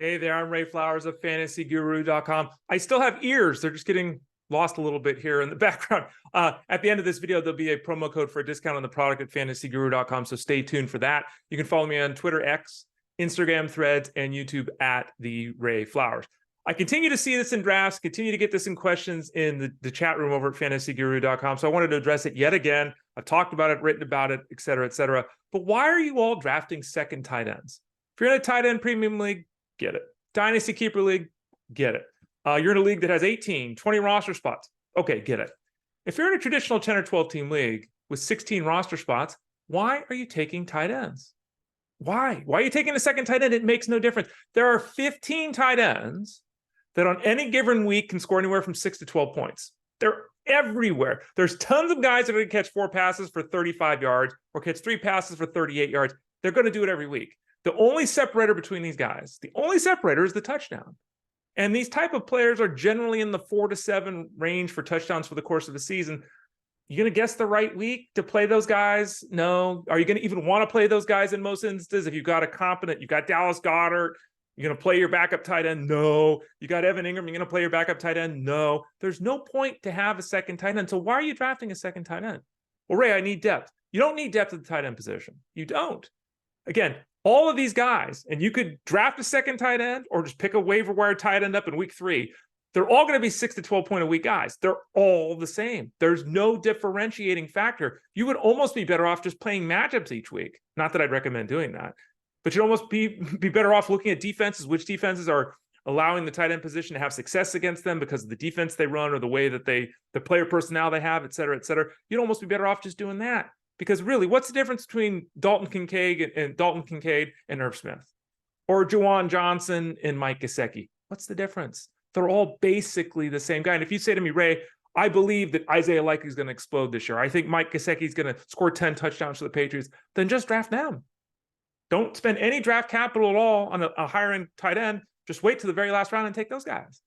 Hey there, I'm Ray Flowers of fantasyguru.com. I still have ears. They're just getting lost a little bit here in the background. At the end of this video, there'll be a promo code for a discount on the product at fantasyguru.com, so stay tuned for that. You can follow me on Twitter, X, Instagram, Threads, and YouTube at the Ray Flowers. I continue to see this in drafts, continue to get this in questions in the chat room over at fantasyguru.com, so I wanted to address it yet again. I've talked about it, written about it, et cetera, et cetera. But why are you all drafting second tight ends? If you're in a tight end premium league, get it. Dynasty Keeper League, get it. You're in a league that has 18, 20 roster spots. Okay, get it. If you're in a traditional 10 or 12 team league with 16 roster spots, why are you taking tight ends? Why? Why are you taking a second tight end? It makes no difference. There are 15 tight ends that on any given week can score anywhere from 6 to 12 points. They're everywhere. There's tons of guys that are going to catch 4 passes for 35 yards or catch 3 passes for 38 yards. They're going to do it every week. The only separator between these guys, the only separator is the touchdown. And these type of players are generally in the 4 to 7 range for touchdowns for the course of the season. You going to guess the right week to play those guys? No. Are you going to even want to play those guys in most instances? If you've got a competent, you've got Dallas Goedert, you're going to play your backup tight end? No. You got Evan Ingram, you're going to play your backup tight end? No. There's no point to have a second tight end. So why are you drafting a second tight end? Well, Ray, I need depth. You don't need depth at the tight end position. You don't. Again, all of these guys, and you could draft a second tight end or just pick a waiver wire tight end up in week 3. They're all going to be 6 to 12 point a week guys. They're all the same. There's no differentiating factor. You would almost be better off just playing matchups each week. Not that I'd recommend doing that, but you'd almost be better off looking at defenses, which defenses are allowing the tight end position to have success against them because of the defense they run or the way that the player personnel they have, et cetera, et cetera. You'd almost be better off just doing that. Because really, what's the difference between Dalton Kincaid and Irv Smith? Or Juwan Johnson and Mike Gesicki? What's the difference? They're all basically the same guy. And if you say to me, Ray, I believe that Isaiah Likely is going to explode this year. I think Mike Gesicki is going to score 10 touchdowns for the Patriots. Then just draft them. Don't spend any draft capital at all on a higher-end tight end. Just wait to the very last round and take those guys.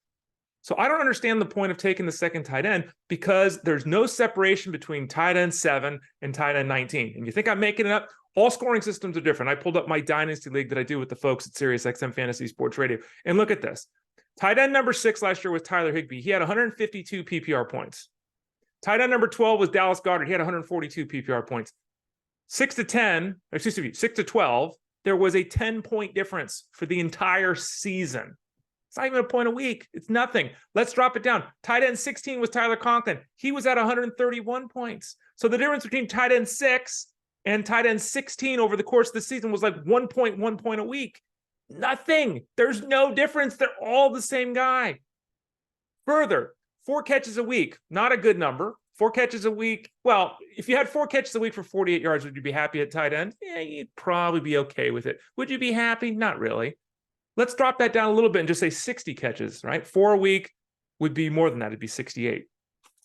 So I don't understand the point of taking the second tight end because there's no separation between tight end 7 and tight end 19. And you think I'm making it up? All scoring systems are different. I pulled up my dynasty league that I do with the folks at SiriusXM Fantasy Sports Radio. And look at this. Tight end number 6 last year was Tyler Higbee. He had 152 PPR points. Tight end number 12 was Dallas Goedert. He had 142 PPR points. 6 to 12, there was a 10-point difference for the entire season. It's not even a point a week. It's nothing. Let's drop it down. Tight end 16 was Tyler Conklin. He was at 131 points. So the difference between tight end 6 and tight end 16 over the course of the season was like 1.1 point a week. Nothing. There's no difference. They're all the same guy. Further, 4 catches a week. Not a good number. 4 catches a week. Well, if you had 4 catches a week for 48 yards, would you be happy at tight end? Yeah, you'd probably be okay with it. Would you be happy? Not really. Let's drop that down a little bit and just say 60 catches, right? 4 a week would be more than that. It'd be 68.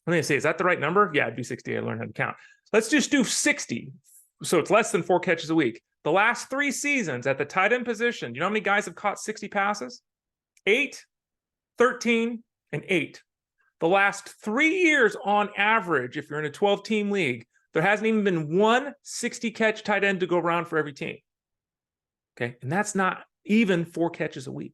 Let me say, is that the right number? Yeah, it'd be 68. I learned how to count. Let's just do 60. So it's less than 4 catches a week. The last 3 seasons at the tight end position, you know how many guys have caught 60 passes? 8, 13, and 8. The last 3 years on average, if you're in a 12-team league, there hasn't even been one 60-catch tight end to go around for every team. Okay, and that's not even 4 catches a week.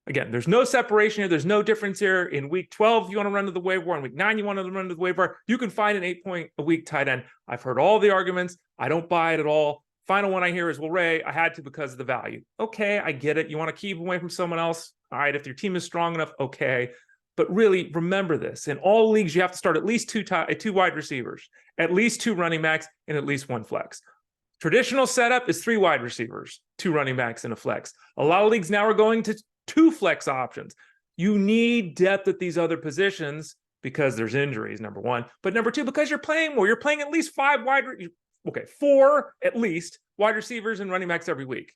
Again, there's no separation here. There's no difference here. In week 12, you want to run to the waiver wire. In week 9, you want to run to the waiver wire. You can find an 8-point-a-week tight end. I've heard all the arguments. I don't buy it at all. Final one I hear is, well, Ray, I had to because of the value. Okay, I get it. You want to keep away from someone else? All right, if your team is strong enough, okay. But really, remember this. In all leagues, you have to start at least 2 wide receivers, at least 2 running backs, and at least 1 flex. Traditional setup is 3 wide receivers, 2 running backs, and a flex. A lot of leagues now are going to 2 flex options. You need depth at these other positions because there's injuries, number 1. But number 2, because you're playing more. You're playing at least 4 at least wide receivers and running backs every week.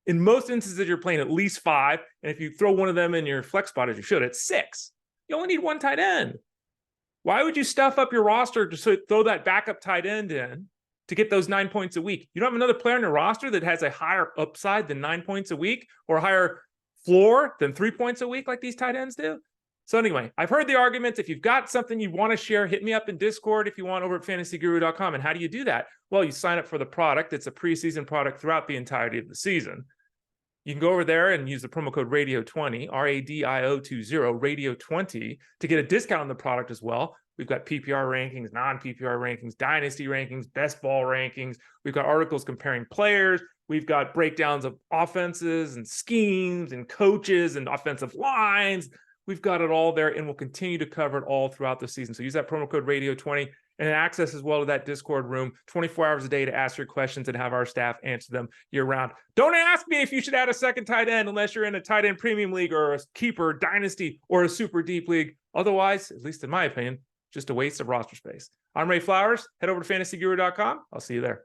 In most instances, you're playing at least 5. And if you throw one of them in your flex spot, as you should, it's 6. You only need 1 tight end. Why would you stuff up your roster to throw that backup tight end in to get those 9 points a week? You don't have another player on your roster that has a higher upside than 9 points a week or a higher floor than 3 points a week like these tight ends do? So anyway, I've heard the arguments. If you've got something you want to share, hit me up in Discord if you want over at fantasyguru.com. And how do you do that? Well, you sign up for the product. It's a preseason product throughout the entirety of the season. You can go over there and use the promo code radio20, RADIO20, radio20, to get a discount on the product as well. We've got PPR rankings, non-PPR rankings, dynasty rankings, best ball rankings. We've got articles comparing players. We've got breakdowns of offenses and schemes and coaches and offensive lines. We've got it all there, and we'll continue to cover it all throughout the season. So use that promo code radio20 and access as well to that Discord room 24 hours a day to ask your questions and have our staff answer them year round. Don't ask me if you should add a second tight end unless you're in a tight end premium league or a keeper, dynasty, or a super deep league. Otherwise, at least in my opinion, just a waste of roster space. I'm Ray Flowers. Head over to fantasyguru.com. I'll see you there.